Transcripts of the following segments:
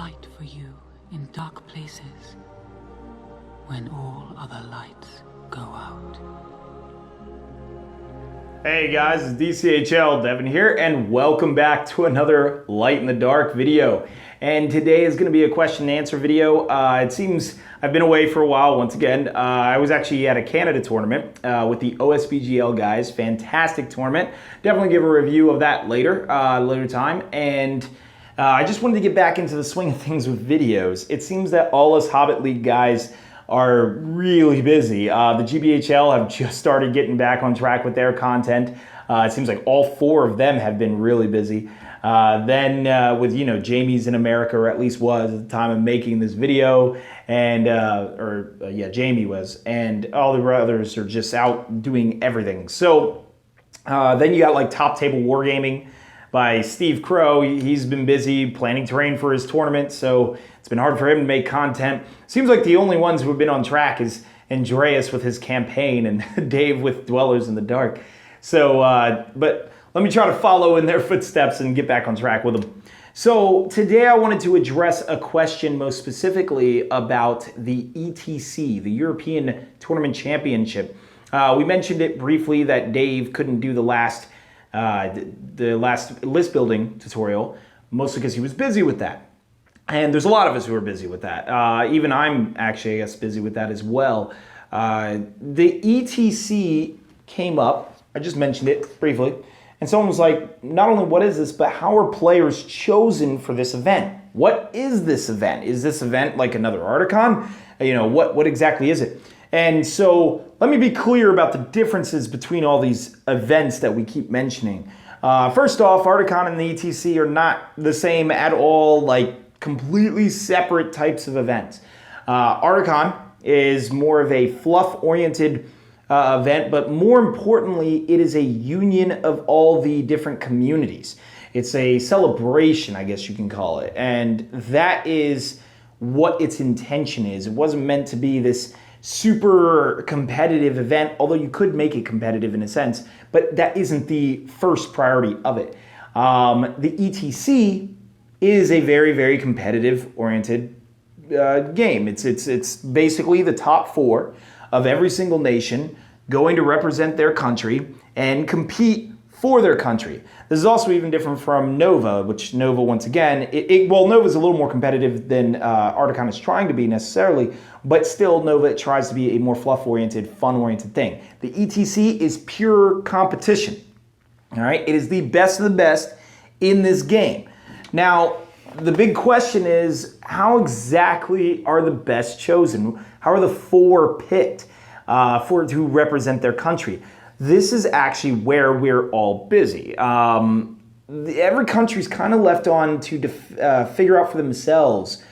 light for you in dark places when all other lights go out. Hey guys, it's DCHL, Devin here, and welcome back to another Light in the Dark video. And today is going to be a question and answer video. It seems I've been away for a while once again. I was actually at a Canada tournament with the OSBGL guys. Fantastic tournament. Definitely give a review of that later time. And I just wanted to get back into the swing of things with videos. It seems that all us Hobbit League guys are really busy. The GBHL have just started getting back on track with their content. It seems like all four of them have been really busy. Then with, Jamie's in America, or at least was at the time of making this video, and Jamie was, and all the others are just out doing everything. So then you got like Top Table Wargaming by Steve Crow. He's been busy planning terrain for his tournament, so it's been hard for him to make content. Seems like the only ones who have been on track is Andreas with his campaign and Dave with Dwellers in the Dark. So, but let me try to follow in their footsteps and get back on track with them. So today I wanted to address a question most specifically about the ETC, the European Tournament Championship. We mentioned it briefly that Dave couldn't do the last list building tutorial, mostly because he was busy with that. And there's a lot of us who are busy with that. Even I'm actually, I guess, busy with that as well. The ETC came up, I just mentioned it briefly, and someone was like, not only what is this, but how are players chosen for this event? What is this event? Is this event like another Articon? What exactly is it? And so let me be clear about the differences between all these events that we keep mentioning. First off, Articon and the ETC are not the same at all, like completely separate types of events. Articon is more of a fluff-oriented event, but more importantly, it is a union of all the different communities. It's a celebration, I guess you can call it, and that is what its intention is. It wasn't meant to be this super competitive event, although you could make it competitive in a sense, but that isn't the first priority of it. The ETC is a very, very competitive oriented game. It's basically the top four of every single nation going to represent their country and compete for their country. This is also even different from Nova, which Nova, once again, Nova is a little more competitive than Articon is trying to be necessarily, but still Nova tries to be a more fluff-oriented, fun-oriented thing. The ETC is pure competition, all right? It is the best of the best in this game. Now, the big question is, how exactly are the best chosen? How are the four picked to represent their country? This is actually where we're all busy. Every country's kind of left on to figure out for themselves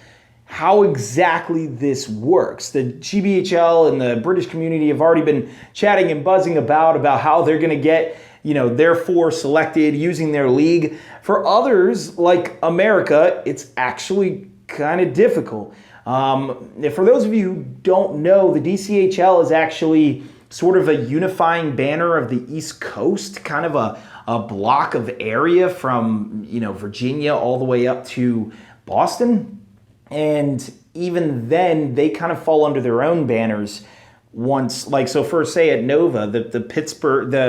how exactly this works. The GBHL and the British community have already been chatting and buzzing about how they're going to get their four selected using their league. For others, like America, it's actually kind of difficult. For those of you who don't know, the DCHL is actually sort of a unifying banner of the East Coast, kind of a block of area from Virginia all the way up to Boston. And even then, they kind of fall under their own banners once, first say at Nova, the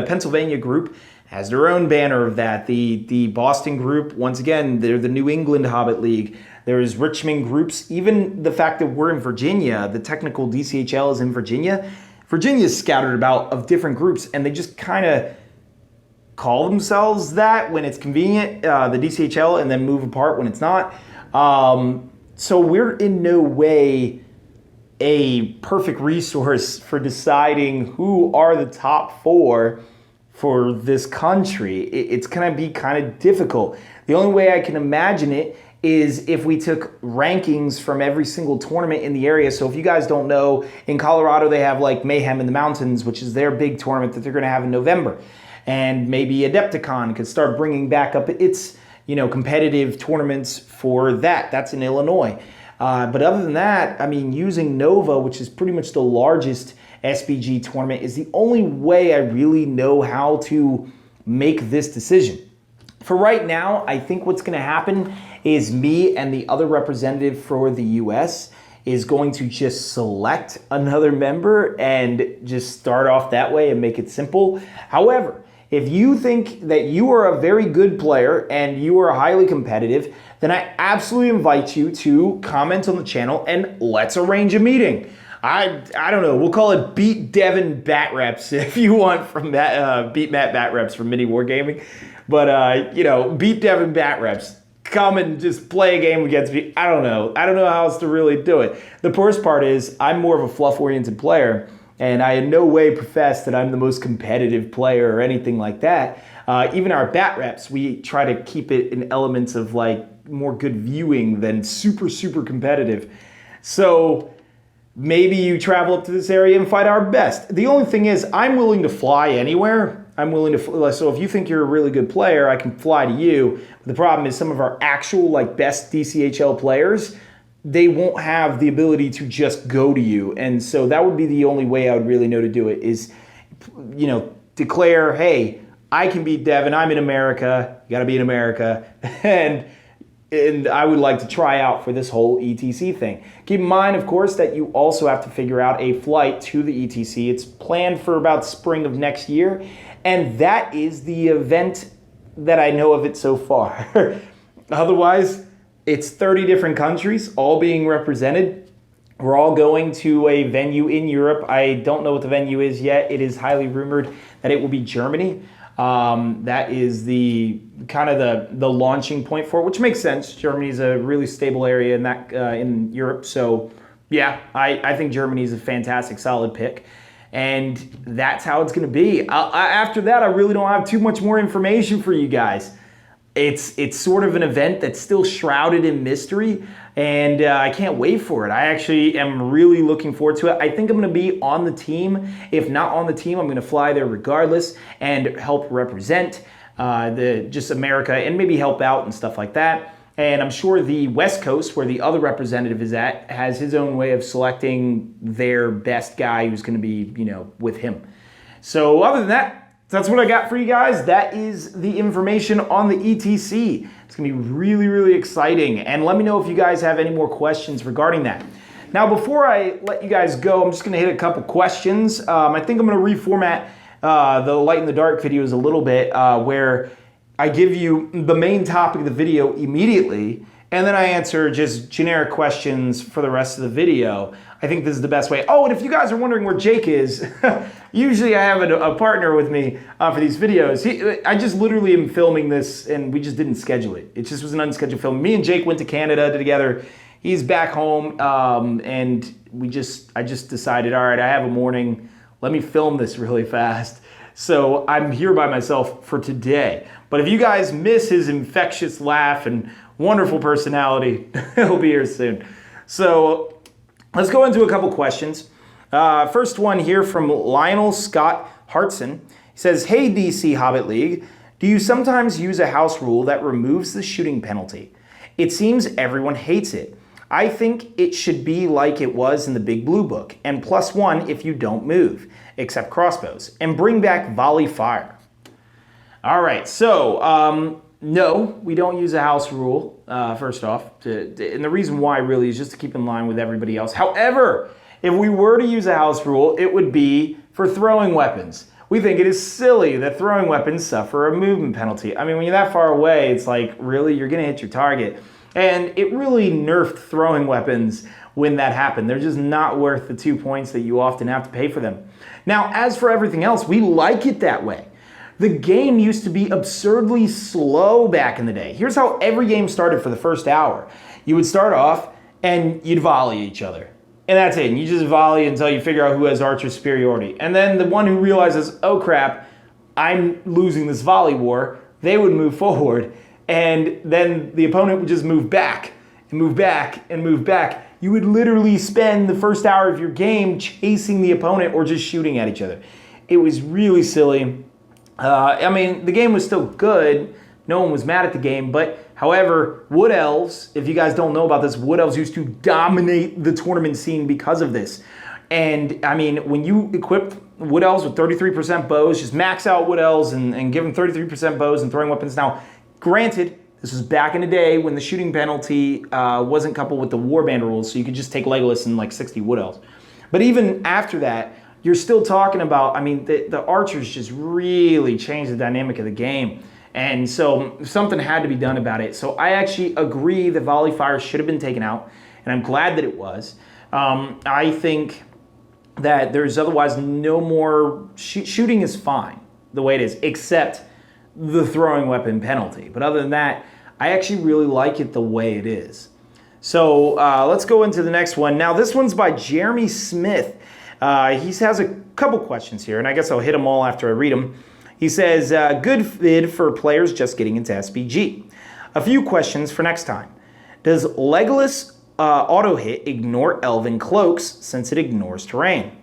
Pennsylvania group has their own banner of that. The Boston group, once again, they're the New England Hobbit League. There's Richmond groups. Even the fact that we're in Virginia, the technical DCHL is in Virginia. Virginia is scattered about of different groups, and they just kind of call themselves that when it's convenient, the DCHL, and then move apart when it's not. So we're in no way a perfect resource for deciding who are the top four for this country. It's going to be kind of difficult. The only way I can imagine it is if we took rankings from every single tournament in the area. So if you guys don't know, in Colorado they have like Mayhem in the Mountains, which is their big tournament that they're going to have in November. And maybe Adepticon could start bringing back up its competitive tournaments for that. That's in Illinois. But other than that, I mean, using Nova, which is pretty much the largest SBG tournament, is the only way I really know how to make this decision. For right now, I think what's going to happen is me and the other representative for the US is going to just select another member and just start off that way and make it simple. However, if you think that you are a very good player and you are highly competitive, then I absolutely invite you to comment on the channel and let's arrange a meeting. I don't know, we'll call it Beat Devin Bat Reps if you want from that, Beat Matt Bat Reps from Mini Wargaming. But, Beat Devin Bat Reps. Come and just play a game against me. I don't know how else to really do it. The worst part is I'm more of a fluff-oriented player, and I in no way profess that I'm the most competitive player or anything like that. Even our bat reps, we try to keep it in elements of like more good viewing than super, super competitive. So maybe you travel up to this area and fight our best. The only thing is I'm willing to fly anywhere. I'm willing to, so if you think you're a really good player, I can fly to you. The problem is some of our actual like best DCHL players, they won't have the ability to just go to you. And so that would be the only way I would really know to do it is, declare, hey, I can beat Devin. I'm in America. You got to be in America. And I would like to try out for this whole ETC thing. Keep in mind, of course, that you also have to figure out a flight to the ETC. It's planned for about spring of next year. And that is the event that I know of it so far. Otherwise, it's 30 different countries all being represented. We're all going to a venue in Europe. I don't know what the venue is yet. It is highly rumored that it will be Germany. That is the kind of the launching point for it, which makes sense. Germany is a really stable area in that in Europe. So yeah, I think Germany is a fantastic, solid pick. And that's how it's going to be. After that, I really don't have too much more information for you guys. It's sort of an event that's still shrouded in mystery, and I can't wait for it. I actually am really looking forward to it. I think I'm going to be on the team. If not on the team, I'm going to fly there regardless and help represent just America and maybe help out and stuff like that. And I'm sure the West Coast, where the other representative is at, has his own way of selecting their best guy who's going to be, with him. So other than that, that's what I got for you guys. That is the information on the ETC. It's going to be really, really exciting. And let me know if you guys have any more questions regarding that. Now, before I let you guys go, I'm just going to hit a couple questions. I think I'm going to reformat the Light in the Dark videos a little bit where I give you the main topic of the video immediately, and then I answer just generic questions for the rest of the video. I think this is the best way. Oh, and if you guys are wondering where Jake is, usually I have a partner with me for these videos. I just literally am filming this, and we just didn't schedule it. It just was an unscheduled film. Me and Jake went to Canada together. He's back home, and I just decided, all right, I have a morning. Let me film this really fast. So I'm here by myself for today. But if you guys miss his infectious laugh and wonderful personality, he'll be here soon. So let's go into a couple questions. First one here from Lionel Scott Hartson. He says, hey, DC Hobbit League, do you sometimes use a house rule that removes the shooting penalty? It seems everyone hates it. I think it should be like it was in the Big Blue Book, and +1 if you don't move, except crossbows, and bring back volley fire. All right, so no, we don't use a house rule, first off, and the reason why really is just to keep in line with everybody else. However, if we were to use a house rule, it would be for throwing weapons. We think it is silly that throwing weapons suffer a movement penalty. I mean, when you're that far away, it's like, really, you're gonna hit your target. And it really nerfed throwing weapons when that happened. They're just not worth the 2 points that you often have to pay for them. Now, as for everything else, we like it that way. The game used to be absurdly slow back in the day. Here's how every game started for the first hour. You would start off and you'd volley each other. And that's it. And you just volley until you figure out who has archer superiority. And then the one who realizes, oh crap, I'm losing this volley war, they would move forward. And then the opponent would just move back and move back and move back. You would literally spend the first hour of your game chasing the opponent or just shooting at each other. It was really silly. I mean, the game was still good. No one was mad at the game. But however, Wood Elves, if you guys don't know about this, Wood Elves used to dominate the tournament scene because of this. And I mean, when you equip Wood Elves with 33% bows, just max out Wood Elves and give them 33% bows and throwing weapons. Now, Granted, this was back in the day when the shooting penalty wasn't coupled with the warband rules, so you could just take Legolas and like 60 wood elves. But even after that, you're still talking about, I mean, the archers just really changed the dynamic of the game. And so something had to be done about it. So I actually agree that volley fire should have been taken out, and I'm glad that it was. I think that there's otherwise no more, shooting is fine the way it is, except the throwing weapon penalty. But other than that, I actually really like it the way it is. So let's go into the next one. Now this one's by Jeremy Smith. He has a couple questions here, and I guess I'll hit them all after I read them. He says, good vid for players just getting into SPG. A few questions for next time. Does Legolas auto hit ignore Elven Cloaks since it ignores terrain?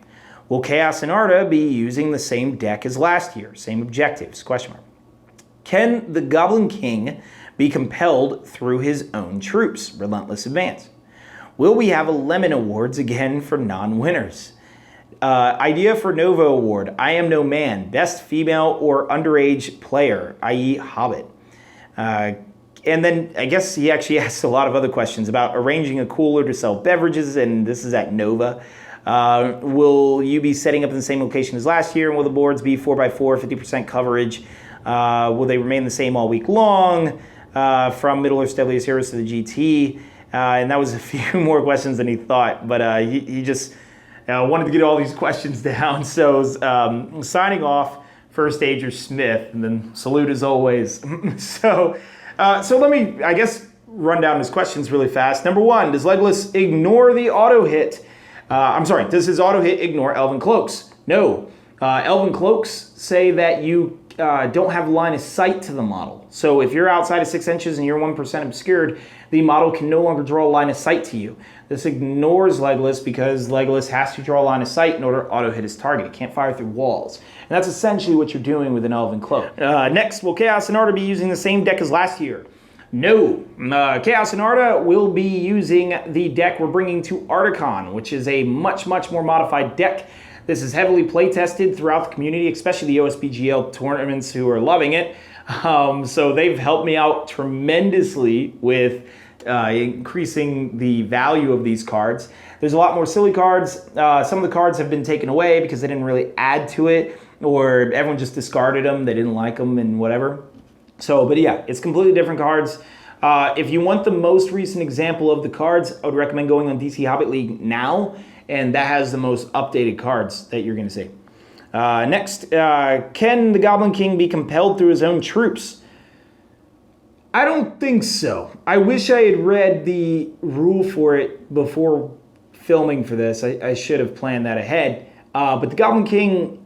Will Chaos and Arda be using the same deck as last year? Same objectives? Question mark. Can the Goblin King be compelled through his own troops? Relentless Advance. Will we have a Lemon Awards again for non-winners? Idea for Nova Award. I Am No Man. Best female or underage player, i.e. Hobbit. And then I guess he actually asked a lot of other questions about arranging a cooler to sell beverages, and this is at Nova. Will you be setting up in the same location as last year? And will the boards be 4x4, 50% coverage? Will they remain the same all week long? From Middle-earth's Deadliest Heroes to the GT. And that was a few more questions than he thought, but he just wanted to get all these questions down. So signing off, First Ager Smith, and then salute as always. So let me, I guess, run down his questions really fast. Number one, does Legolas ignore the auto hit? Does his auto hit ignore Elven Cloaks? No. Elven Cloaks say that you don't have line of sight to the model. So if you're outside of 6 inches and you're 1% obscured, the model can no longer draw a line of sight to you. This ignores Legolas because Legolas has to draw a line of sight in order to auto hit his target. It can't fire through walls. And that's essentially what you're doing with an Elven Cloak. Next, will Chaos and Arda be using the same deck as last year? No. Chaos and Arda will be using the deck we're bringing to Articon, which is a much, much more modified deck. This is heavily play tested throughout the community, especially the OSBGL tournaments who are loving it. So they've helped me out tremendously with increasing the value of these cards. There's a lot more silly cards. Some of the cards have been taken away because they didn't really add to it, or everyone just discarded them. They didn't like them and whatever. So, but yeah, it's completely different cards. If you want the most recent example of the cards, I would recommend going on DC Hobbit League now, and that has the most updated cards that you're going to see. Next, can the Goblin King be compelled through his own troops? I don't think so. I wish I had read the rule for it before filming for this. I should have planned that ahead. But the Goblin King,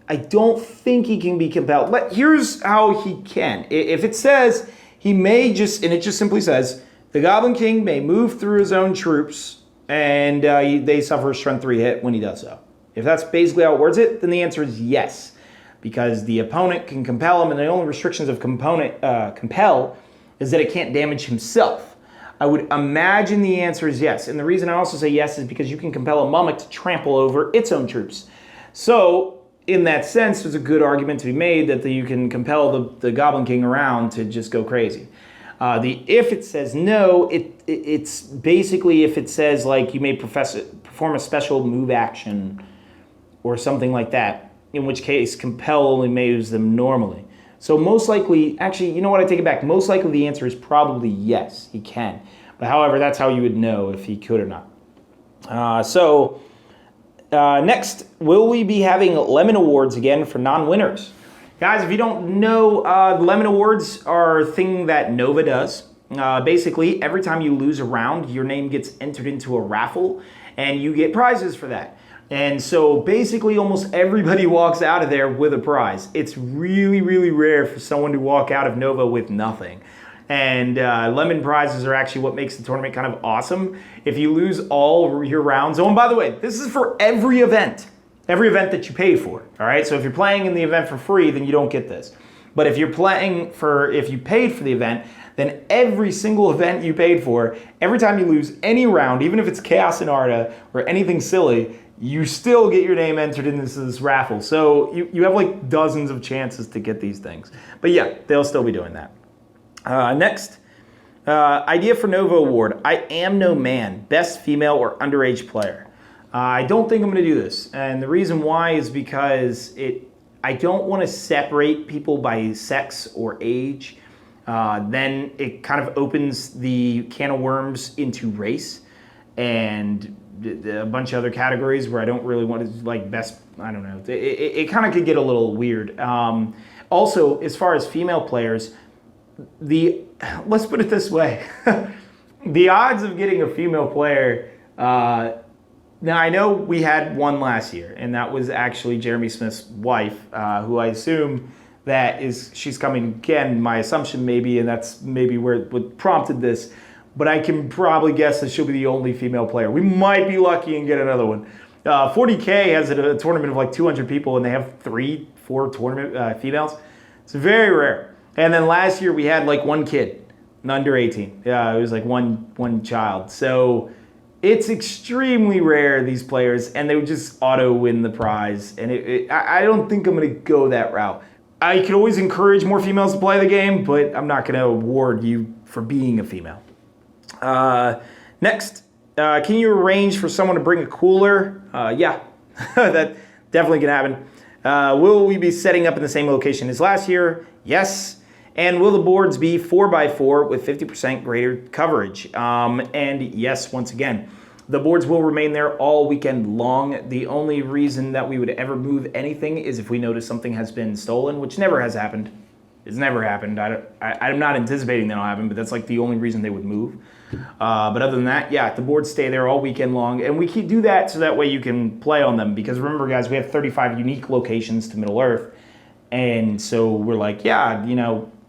I don't think he can be compelled. Here's how he can. If it says he may just, and it just simply says, the Goblin King may move through his own troops and they suffer a strength 3 hit when he does so. If that's basically how it words it, then the answer is yes. Because the opponent can compel him, and the only restrictions of compel is that it can't damage himself. I would imagine the answer is yes. And the reason I also say yes is because you can compel a Mummock to trample over its own troops. So, in that sense, there's a good argument to be made that you can compel the Goblin King around to just go crazy. If it says no, it's basically if it says like you may perform a special move action or something like that, in which case compel only moves them normally. So most likely, actually, you know what, I take it back. Most likely the answer is probably yes, he can. But however, that's how you would know if he could or not. Next, will we be having Lemon Awards again for non-winners? Guys, if you don't know, the Lemon Awards are a thing that Nova does. Basically, every time you lose a round, your name gets entered into a raffle, and you get prizes for that. And so basically almost everybody walks out of there with a prize. It's really, really rare for someone to walk out of Nova with nothing. And lemon prizes are actually what makes the tournament kind of awesome. If you lose all your rounds, oh, and by the way, this is for every event that you pay for, all right? So if you're playing in the event for free, then you don't get this. But if you're playing if you paid for the event, then every single event you paid for, every time you lose any round, even if it's Chaos and Arda or anything silly, you still get your name entered into this raffle. So you have like dozens of chances to get these things. But yeah, they'll still be doing that. Next, idea for Nova Award. I am no man, best female or underage player. I don't think I'm going to do this, and the reason why is because I don't want to separate people by sex or age. Then it kind of opens the can of worms into race and a bunch of other categories where I don't really want to, like, best, I don't know. It kind of could get a little weird. Also, as far as female players, let's put it this way. The odds of getting a female player, now I know we had one last year, and that was actually Jeremy Smith's wife, who I assume she's coming again, my assumption maybe, and that's maybe what prompted this, but I can probably guess that she'll be the only female player. We might be lucky and get another one. 40K has a tournament of like 200 people, and they have 3-4 tournament females. It's very rare. And then last year we had like one kid, under 18. Yeah, it was like one child. So it's extremely rare, these players, and they would just auto win the prize. And I don't think I'm going to go that route. I could always encourage more females to play the game, but I'm not going to award you for being a female. Next, can you arrange for someone to bring a cooler? Yeah, that definitely can happen. Will we be setting up in the same location as last year? Yes. And will the boards be 4x4 with 50% greater coverage? And yes, once again, the boards will remain there all weekend long. The only reason that we would ever move anything is if we notice something has been stolen, which never has happened. It's never happened. I'm not anticipating that'll happen, but that's like the only reason they would move. But other than that, yeah, the boards stay there all weekend long, and we do that so that way you can play on them. Because remember, guys, we have 35 unique locations to Middle Earth, and so we're like, yeah,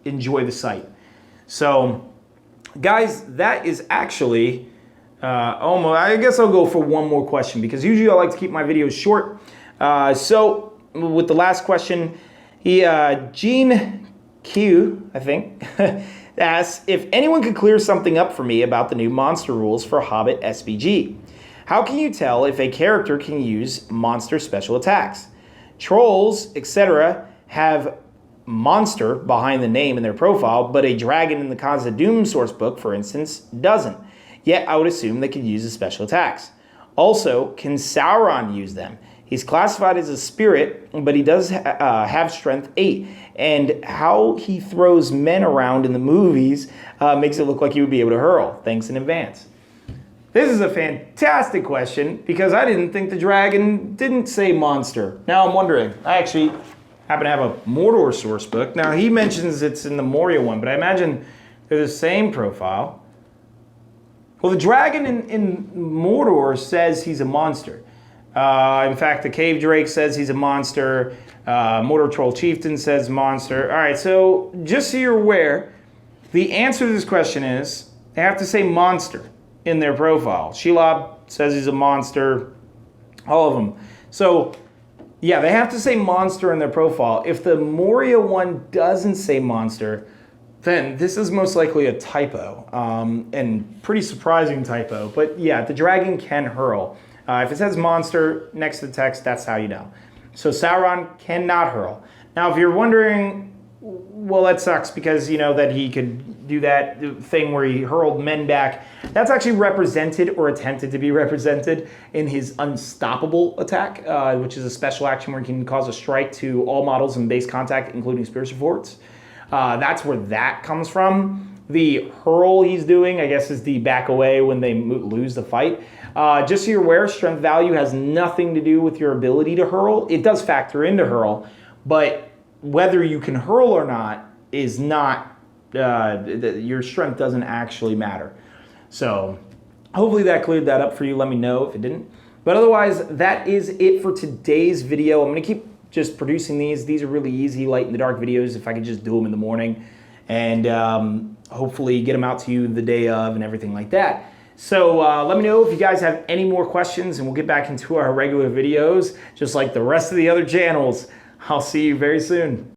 enjoy the site. So, guys, that is actually almost. I guess I'll go for one more question because usually I like to keep my videos short. So, with the last question, Gene Q, I think, asks if anyone could clear something up for me about the new monster rules for Hobbit SBG. How can you tell if a character can use monster special attacks? Trolls, etc., have monster behind the name in their profile, but a dragon in the Cause of Doom sourcebook, for instance, doesn't. Yet I would assume they could use the special attacks. Also, can Sauron use them? He's classified as a spirit, but he does have strength 8. And how he throws men around in the movies makes it look like he would be able to hurl. Thanks in advance. This is a fantastic question because I didn't think the dragon didn't say monster. Now I'm wondering. I actually happen to have a Mordor source book. Now he mentions it's in the Moria one, but I imagine they're the same profile. Well, the dragon in Mordor says he's a monster. In fact, the Cave Drake says he's a monster. Mordor Troll Chieftain says monster. All right, so just so you're aware, the answer to this question is they have to say monster in their profile. Shelob says he's a monster. All of them. So, yeah, they have to say monster in their profile. If the Moria one doesn't say monster, then this is most likely a typo, and pretty surprising typo. But yeah, the dragon can hurl. If it says monster next to the text, that's how you know. So Sauron cannot hurl. Now, if you're wondering, well, that sucks because you know that he could do that thing where he hurled men back. That's actually represented or attempted to be represented in his Unstoppable attack, which is a special action where he can cause a strike to all models in base contact, including spiritual forts. That's where that comes from. The hurl he's doing, I guess, is the back away when they lose the fight. Just so you're aware, strength value has nothing to do with your ability to hurl. It does factor into hurl, but whether you can hurl or not is not, your strength doesn't actually matter. So hopefully that cleared that up for you. Let me know if it didn't. But otherwise, that is it for today's video. I'm going to keep just producing these. These are really easy, light in the dark videos if I could just do them in the morning. And hopefully get them out to you the day of and everything like that. So let me know if you guys have any more questions and we'll get back into our regular videos just like the rest of the other channels. I'll see you very soon.